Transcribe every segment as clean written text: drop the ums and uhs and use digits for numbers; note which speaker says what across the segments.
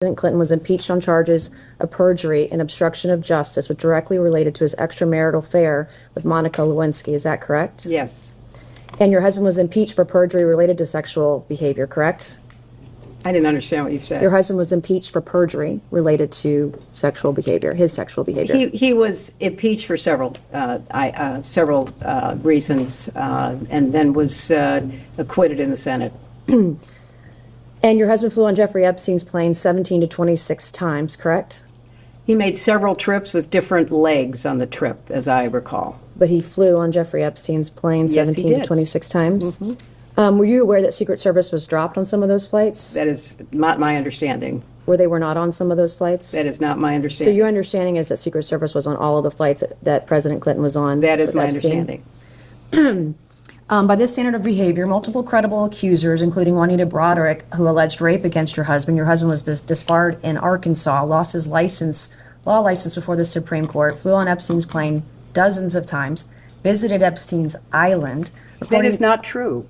Speaker 1: President Clinton was impeached on charges of perjury and obstruction of justice, which directly related to his extramarital affair with Monica Lewinsky. Is that correct?
Speaker 2: Yes.
Speaker 1: And your husband was impeached for perjury related to sexual behavior, correct?
Speaker 2: I didn't understand what you said.
Speaker 1: Your husband was impeached for perjury related to sexual behavior, his sexual behavior.
Speaker 2: He was impeached for several reasons, and then was acquitted in the Senate.
Speaker 1: And your husband flew on Jeffrey Epstein's plane 17 to 26 times, correct?
Speaker 2: He made several trips with different legs on the trip, as I recall.
Speaker 1: But he flew on Jeffrey Epstein's plane 17 to 26 times?
Speaker 2: Mm-hmm.
Speaker 1: Were you aware that Secret Service was dropped on some of those flights?
Speaker 2: That is not my understanding.
Speaker 1: Where they were not on some of those flights?
Speaker 2: That is not my
Speaker 1: So
Speaker 2: understanding.
Speaker 1: your understanding is that Secret Service was on all of the flights that President Clinton was on?
Speaker 2: That is
Speaker 1: with
Speaker 2: my
Speaker 1: Epstein?
Speaker 2: understanding.
Speaker 1: By this standard of behavior, multiple credible accusers, including Juanita Broderick, who alleged rape against your husband was disbarred in Arkansas, lost his law license before the Supreme Court, flew on Epstein's plane dozens of times, visited Epstein's island.
Speaker 2: That is not true.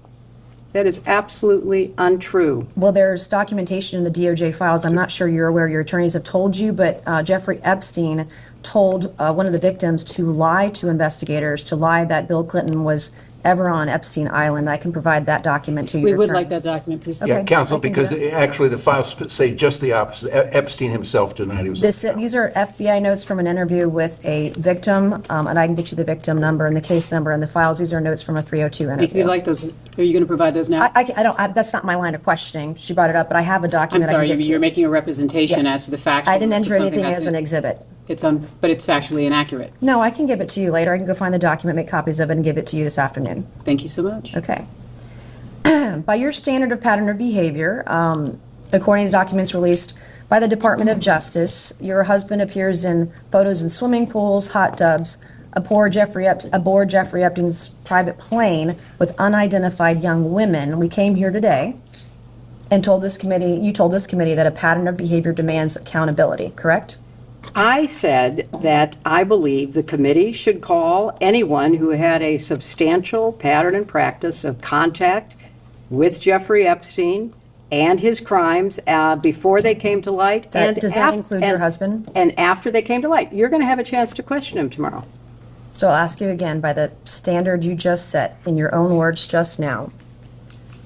Speaker 2: That is absolutely untrue.
Speaker 1: Well, there's documentation in the DOJ files. I'm not sure you're aware, your attorneys have told you, but Jeffrey Epstein told one of the victims to lie to investigators, to lie that Bill Clinton was ever on Epstein Island. I can provide that document to you.
Speaker 3: We would like that document, please.
Speaker 1: Okay.
Speaker 4: Yeah, counsel,
Speaker 1: I can do
Speaker 4: because
Speaker 1: that.
Speaker 4: actually the files say just the opposite. Epstein himself denied he was.
Speaker 1: These are FBI notes from an interview with a victim, and I can get you the victim number and the case number and the files. These are notes from a 302 interview.
Speaker 3: If you'd like those, are you going to provide those now?
Speaker 1: I don't. That's not my line of questioning. She brought it up, but I have a
Speaker 3: I'm
Speaker 1: document.
Speaker 3: sorry,
Speaker 1: I can get
Speaker 3: you're
Speaker 1: you.
Speaker 3: making a representation
Speaker 1: Yeah.
Speaker 3: as to the facts.
Speaker 1: I didn't enter anything as an exhibit.
Speaker 3: But it's factually inaccurate.
Speaker 1: No, I can give it to you later. I can go find the document, make copies of it, and give it to you this afternoon.
Speaker 3: Thank you so much.
Speaker 1: Okay. By your standard of pattern of behavior, according to documents released by the Department of Justice, your husband appears in photos in swimming pools, hot tubs, aboard Jeffrey Epstein's private plane with unidentified young women. We came here today and you told this committee that a pattern of behavior demands accountability, correct?
Speaker 2: I said that I believe the committee should call anyone who had a substantial pattern and practice of contact with Jeffrey Epstein and his crimes before they came to light.
Speaker 1: Does that include your husband?
Speaker 2: And after they came to light. You're going to have a chance to question him tomorrow.
Speaker 1: So I'll ask you again, by the standard you just set, in your own words just now,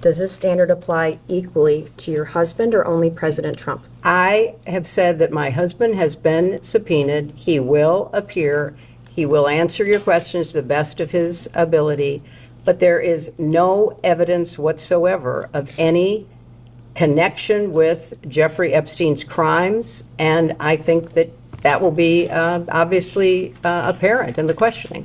Speaker 1: does this standard apply equally to your husband or only President Trump?
Speaker 2: I have said that my husband has been subpoenaed. He will appear. He will answer your questions to the best of his ability. But there is no evidence whatsoever of any connection with Jeffrey Epstein's crimes. And I think that will be obviously apparent in the questioning.